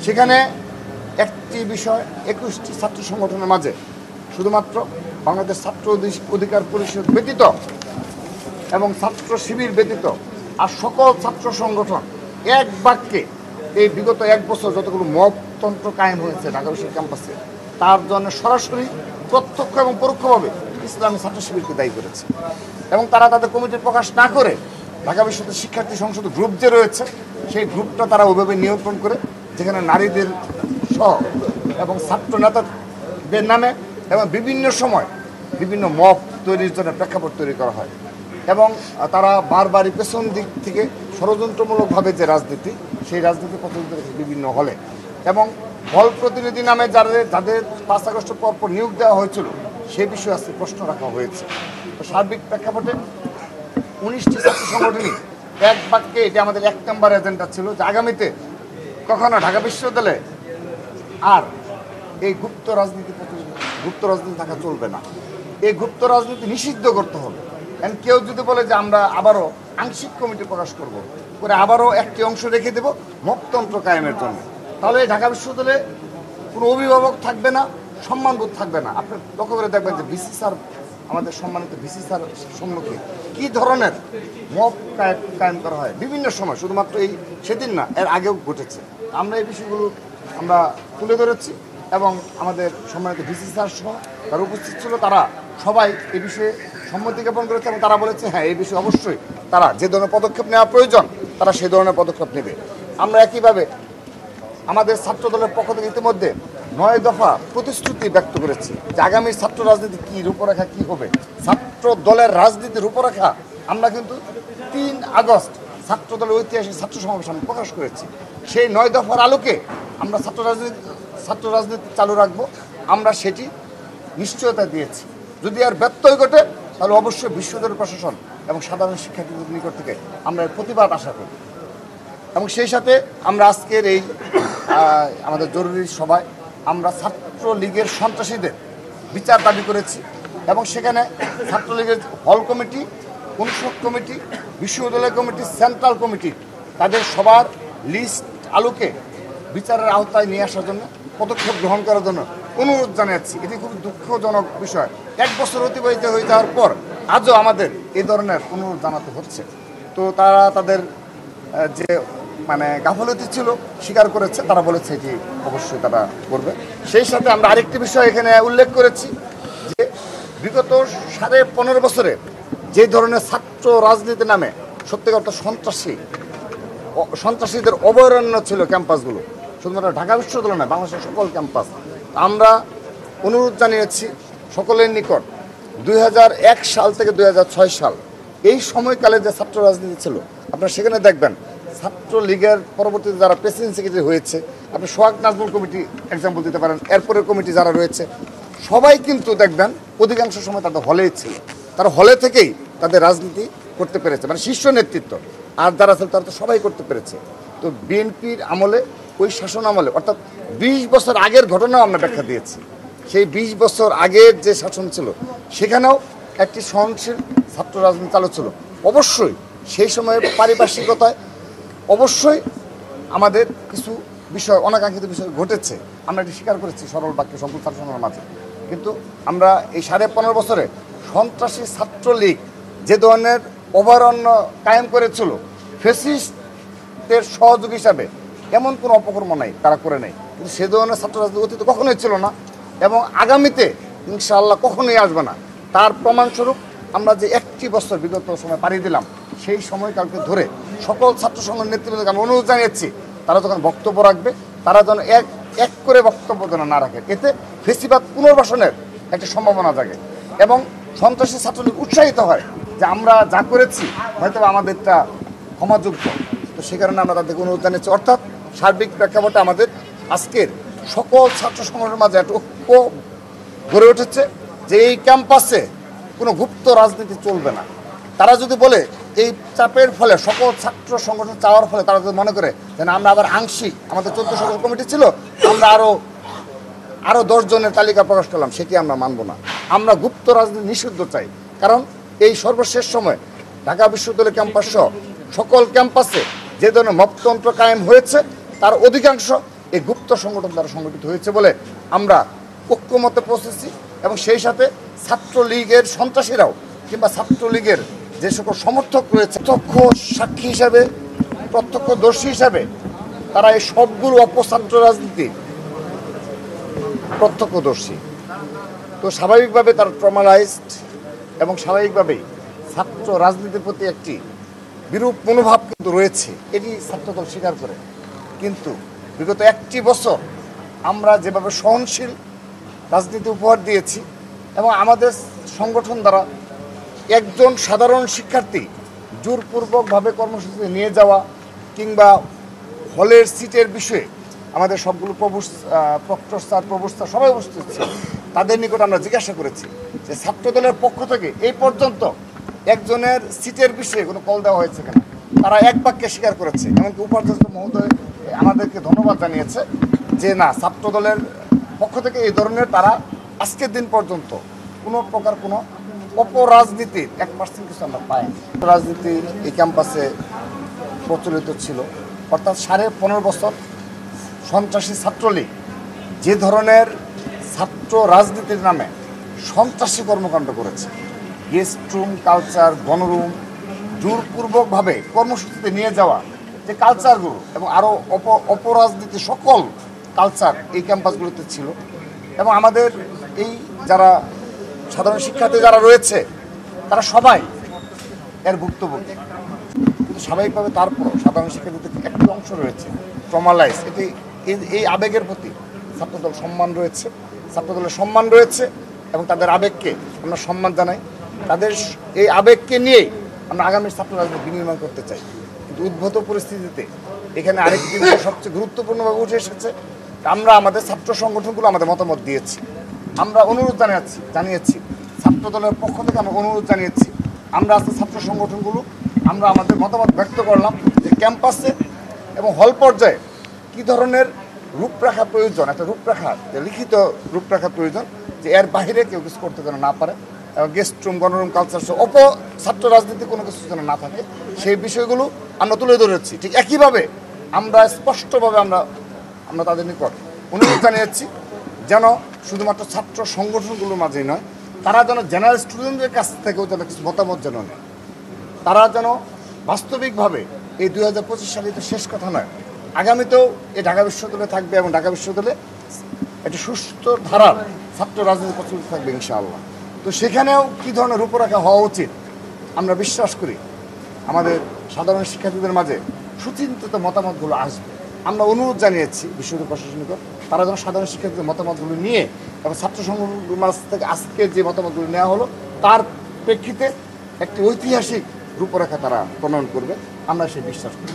সেখানে একটি বিষয় 21টি ছাত্র সংগঠনের মাঝে শুধুমাত্র বাংলাদেশ ছাত্র অধিকার পরিষদ ব্যতীত এবং ছাত্র শিবির ব্যতীত আর সকল ছাত্র সংগঠন এক বাক্যে এই বিগত এক বছর যতগুলো মবতন্ত্র কায়েম হয়েছে ঢাকা বিশ্ববিদ্যালয় ক্যাম্পাসে তার জন্য সরাসরি প্রত্যক্ষ এবং পরোক্ষভাবে ইসলামী ছাত্র শিবিরকে দায়ী করেছে এবং তারা তাদের কমিটি প্রকাশ না করে ঢাকা বিশ্ববিদ্যালয় শিক্ষার্থী সংসদ গ্রুপ যে রয়েছে সেই গ্রুপটা তারা ওইভাবে নিয়ন্ত্রণ করে যেখানে নারীদের সহ এবং ছাত্র নেতাদের নামে এবং বিভিন্ন সময় বিভিন্ন মব তৈরির জন্য প্রেক্ষাপট তৈরি করা হয় এবং তারা বারবারই পেছন দিক থেকে ষড়যন্ত্রমূলকভাবে যে রাজনীতি সেই রাজনীতি প্রচলিত বিভিন্ন হলে এবং হল প্রতিনিধি নামে যাদের 5 আগস্টের পরপর নিয়োগ দেওয়া হয়েছিল সেই বিষয়ে আজকে প্রশ্ন রাখা হয়েছে। তো সার্বিক প্রেক্ষাপটে 19টি ছাত্র সংগঠনই এক বাক্যে এটা আমাদের 1 নম্বর এজেন্ডা ছিল যে আগামীতে কখনো ঢাকা বিশ্ববিদ্যালয়ে আর এই গুপ্ত রাজনীতি থাকা চলবে না। এই গুপ্ত রাজনীতি নিষিদ্ধ করতে হবে। এন্ড কেউ যদি বলে যে আমরা আবারও আংশিক কমিটি প্রকাশ করব করে আবারও একটি অংশ রেখে দেব মপতন্ত্র কায়েমের জন্য, তাহলে ঢাকা বিশ্ববিদ্যালয়ে কোনো অভিভাবক থাকবে না, সম্মানবোধ থাকবে না। আপনি লক্ষ্য করে দেখবেন যে ভিসি স্যার, আমাদের সম্মানিত ভিসি স্যার সম্মুখে কী ধরনের মব কায়েম করা হয় বিভিন্ন সময়, শুধুমাত্র এই সেদিন না এর আগেও ঘটেছে। আমরা এই বিষয়গুলো আমরা তুলে ধরেছি এবং আমাদের সম্মানিত ভিসি স্যার সহ তারা উপস্থিত ছিল, তারা সবাই এই বিষয়ে সম্মতি জ্ঞাপন করেছে এবং তারা বলেছে হ্যাঁ এই বিষয়ে অবশ্যই তারা যে ধরনের পদক্ষেপ নেওয়া প্রয়োজন তারা সেই ধরনের পদক্ষেপ নেবে। আমরা একইভাবে আমাদের ছাত্র দলের পক্ষ থেকে ইতিমধ্যে 9 দফা প্রতিশ্রুতি ব্যক্ত করেছি যে আগামী ছাত্র রাজনীতি কী রূপরেখা কী হবে, ছাত্র দলের রাজনীতির রূপরেখা আমরা কিন্তু 3 আগস্ট ছাত্র দলের ঐতিহাসিক ছাত্র সমাবেশ আমরা প্রকাশ করেছি। সেই 9 দফার আলোকে আমরা ছাত্র রাজনীতি চালু রাখবো, আমরা সেটি নিশ্চয়তা দিয়েছি। যদি আর ব্যত্যয় ঘটে তাহলে অবশ্যই বিশ্ববিদ্যালয় প্রশাসন এবং সাধারণ শিক্ষার্থীদের নিকট থেকে আমরা প্রতিবাদ আশা করি। এবং সেই সাথে আমরা আজকের এই আমাদের জরুরি সভায় আমরা ছাত্রলীগের সন্ত্রাসীদের বিচার দাবি করেছি এবং সেখানে ছাত্রলীগের হল কমিটি, অনুষদ কমিটি, বিশ্ববিদ্যালয় কমিটি, সেন্ট্রাল কমিটি তাদের সবার লিস্ট আলোকে বিচারের আওতায় নিয়ে আসার জন্য পদক্ষেপ গ্রহণ করার জন্য অনুরোধ জানাচ্ছি। এটি খুব দুঃখজনক বিষয়, 1 বছর অতিবাহিত হয়ে যাওয়ার পর আজও আমাদের এই ধরনের অনুরোধ জানাতে হচ্ছে। তো তারা তাদের যে গাফলতি ছিল স্বীকার করেছে, তারা বলেছে এটি অবশ্যই তারা করবে। সেই সাথে আমরা আরেকটি বিষয় এখানে উল্লেখ করেছি যে বিগত 15.5 বছরে যে ধরনের ছাত্র রাজনীতির নামে সত্যিকার অর্থ সন্ত্রাসীদের অভয়ারণ্য ছিল ক্যাম্পাসগুলো, শুধুমাত্র ঢাকা বিশ্ববিদ্যালয় নয় বাংলাদেশের সকল ক্যাম্পাস। আমরা অনুরোধ জানিয়েছি সকলের নিকট 2001 সাল থেকে 2006 সাল এই সময়কালে যে ছাত্র রাজনীতি ছিল আপনারা সেখানে দেখবেন ছাত্রলীগের পরবর্তীতে যারা প্রেসিডেন্ট সেক্রেটারি হয়েছে, আপনি সোহাগ নাজমুল কমিটি এক্সাম্পল দিতে পারেন, এরপরের কমিটি যারা রয়েছে সবাই কিন্তু দেখবেন অধিকাংশ সময় তাদের হলেই ছিল, তারা হলে থেকেই তাদের রাজনীতি করতে পেরেছে, শীর্ষ নেতৃত্ব আর যারা ছিল তারা তো সবাই করতে পেরেছে। তো বিএনপির আমলে ওই শাসন আমলে অর্থাৎ 20 বছর আগের ঘটনাও আমরা ব্যাখ্যা দিয়েছি। সেই 20 বছর আগের যে শাসন ছিল সেখানেও একটি সহনশীল ছাত্র রাজনীতি চালু ছিল। অবশ্যই সেই সময়ের পারিপার্শ্বিকতায় অবশ্যই আমাদের কিছু বিষয় অনাকাঙ্ক্ষিত বিষয় ঘটেছে, আমরা এটি স্বীকার করেছি সরল বাক্যে সকল ছাত্র সংগঠনের মাঝে। কিন্তু আমরা এই 15.5 বছরে সন্ত্রাসী ছাত্রলীগ যে ধরনের অভয়ারণ্য কায়েম করেছিল, ফ্যাসিস্টদের সহযোগী হিসাবে এমন কোনো অপকর্ম নাই তারা করে নেই, কিন্তু সে ধরনের ছাত্র রাজনীতি অতীতে কখনোই ছিল না এবং আগামীতে ইনশাআল্লাহ কখনোই আসবে না। তার প্রমাণস্বরূপ আমরা যে 1টি বছর বিগত সময় পাড়ি দিলাম, সেই সময়কালকে ধরে সকল ছাত্র সংগঠনের নেতৃবৃন্দকে আমি অনুরোধ জানিয়েছি তারা যখন বক্তব্য রাখবে তারা যেন এক করে বক্তব্য যেন না রাখে, এতে ফেসিবাদ পুনর্বাসনের একটা সম্ভাবনা জাগে এবং সন্ত্রাসী ছাত্রলীগ উৎসাহিত হয় যে আমরা যা করেছি হয়তো আমাদেরটা ক্ষমাযোগ্য। তো সে কারণে আমরা তাদেরকে অনুরোধ জানিয়েছি। অর্থাৎ সার্বিক প্রেক্ষাপটে আমাদের আজকের সকল ছাত্র সংগঠনের মাঝে একটা ঐক্য গড়ে উঠেছে যে এই ক্যাম্পাসে কোনো গুপ্ত রাজনীতি চলবে না। তারা যদি বলে এই চাপের ফলে সকল ছাত্র সংগঠন চাওয়ার ফলে তারা যদি মনে করে যে আমরা আবার আংশিক, আমাদের 14 সকল কমিটি ছিল, আমরা আরও 10 জনের তালিকা প্রকাশ করলাম, সেটি আমরা মানব না। আমরা গুপ্ত রাজনীতি নিষিদ্ধ চাই, কারণ এই সর্বশেষ সময় ঢাকা বিশ্ববিদ্যালয় ক্যাম্পাস সহ সকল ক্যাম্পাসে যে ধরনের মপতন্ত্র কায়েম হয়েছে তার অধিকাংশ এই গুপ্ত সংগঠন দ্বারা সংগঠিত হয়েছে বলে আমরা ঐক্যমতে পৌঁছেছি। এবং সেই সাথে ছাত্রলীগের সন্ত্রাসীরাও কিংবা ছাত্রলীগের যে সকল সমর্থক রয়েছে প্রত্যক্ষ সাক্ষী হিসাবে, প্রত্যক্ষদর্শী হিসাবে তারা এই সবগুলো অপছাত্র রাজনীতি প্রত্যক্ষদর্শী। তো স্বাভাবিকভাবে তারা ট্রমালাইজড এবং স্বাভাবিকভাবেই ছাত্র রাজনীতির প্রতি একটি বিরূপ মনোভাব কিন্তু রয়েছে, এটি ছাত্রদল স্বীকার করে। কিন্তু বিগত একটি বছর আমরা যেভাবে সহনশীল রাজনীতি উপহার দিয়েছি এবং আমাদের সংগঠন দ্বারা একজন সাধারণ শিক্ষার্থী জোরপূর্বকভাবে কর্মসূচিতে নিয়ে যাওয়া কিংবা হলের সিটের বিষয়ে আমাদের সবগুলো প্রক্টর স্যার, প্রভোস্ট স্যার সবাই উপস্থিত ছিল। তাদের নিকট আমরা জিজ্ঞাসা করেছি যে ছাত্রদলের পক্ষ থেকে এই পর্যন্ত একজনের সিটের বিষয়ে কোনো কল দেওয়া হয়েছে কিনা। তারা এক বাক্যে স্বীকার করেছে। এমনকি উপাধ্যক্ষ মহোদয় আমাদেরকে ধন্যবাদ জানিয়েছে যে না, ছাত্রদলের পক্ষ থেকে এই ধরনের তারা আজকের দিন পর্যন্ত কোনো প্রকার কোনো অপরাজনীতির 1% কিছু আমরা পাইনি। রাজনীতি এই ক্যাম্পাসে প্রচলিত ছিল, অর্থাৎ 15.5 বছর সন্ত্রাসী ছাত্রলীগ যে ধরনের ছাত্র রাজনীতির নামে সন্ত্রাসী কর্মকাণ্ড করেছে, গেস্ট রুম কালচার, গণরুম, জোরপূর্বকভাবে কর্মসূচিতে নিয়ে যাওয়া যে কালচারগুলো এবং আরও অপরাজনীতি সকল কালচার এই ক্যাম্পাসগুলোতে ছিল। এবং আমাদের এই যারা সাধারণ শিক্ষার্থী যারা রয়েছে তারা সবাই এর ভুক্তভোগী। কিন্তু স্বাভাবিকভাবে তারপর সাধারণ শিক্ষার্থীদের একটি অংশ রয়েছে ট্রমালাইজ। এটি এই আবেগের প্রতি ছাত্রদল সম্মান রয়েছে, ছাত্রদলের সম্মান রয়েছে এবং তাদের আবেগকে আমরা সম্মান জানাই। তাদের এই আবেগকে নিয়েই আমরা আগামী ছাত্র রাজনীতি বিনির্মাণ করতে চাই। কিন্তু উদ্ভূত পরিস্থিতিতে এখানে আরেকটি বিষয় সবচেয়ে গুরুত্বপূর্ণভাবে উঠে এসেছে। আমরা আমাদের ছাত্র সংগঠনগুলো আমাদের মতামত দিয়েছি, আমরা অনুরোধ জানিয়েছি ছাত্রদলের পক্ষ থেকে আমরা অনুরোধ জানিয়েছি। আমরা আজকে ছাত্র সংগঠনগুলো আমরা আমাদের মতামত ব্যক্ত করলাম যে ক্যাম্পাসে এবং হল পর্যায়ে কী ধরনের রূপরেখা প্রয়োজন, একটা রূপরেখা, লিখিত রূপরেখা প্রয়োজন, যে এর বাইরে কেউ কিছু করতে যেন না পারে এবং গেস্ট রুম, গণরুম, কালচার সহ ছাত্র রাজনীতি কোনো কিছু যেন না থাকে, সেই বিষয়গুলো আমরা তুলে ধরেছি। ঠিক একইভাবে আমরা স্পষ্টভাবে আমরা তাদের নিকট অনুরোধ জানিয়েছি যেন শুধুমাত্র ছাত্র সংগঠনগুলোর মাঝেই নয়, তারা যেন জেনারেল স্টুডেন্টদের কাছ থেকেও যেন কিছু মতামত যেন নেয়। তারা যেন বাস্তবিকভাবে এই 2025 সালে তো শেষ কথা নয়, আগামীতেও এই ঢাকা বিশ্ববিদ্যালয়ে থাকবে এবং ঢাকা বিশ্ববিদ্যালয়ে একটি সুস্থ ধারার ছাত্র রাজনীতি প্রচলিত থাকবে ইনশাআল্লাহ। তো সেখানেও কী ধরনের রূপরেখা হওয়া উচিত আমরা বিশ্বাস করি আমাদের সাধারণ শিক্ষার্থীদের মাঝে সুচিন্তিত মতামতগুলো আসবে। আমরা অনুরোধ জানিয়েছি বিশ্ববিদ্যালয় প্রশাসনিক, তারা যেন সাধারণ শিক্ষার্থীদের মতামতগুলো নিয়ে এবং ছাত্র সংগঠনগুলোর মাঝ থেকে আজকে যে মতামতগুলো নেওয়া হলো তার প্রেক্ষিতে একটি ঐতিহাসিক রূপরেখা তারা প্রণয়ন করবে, আমরা সেই বিশ্বাস করি।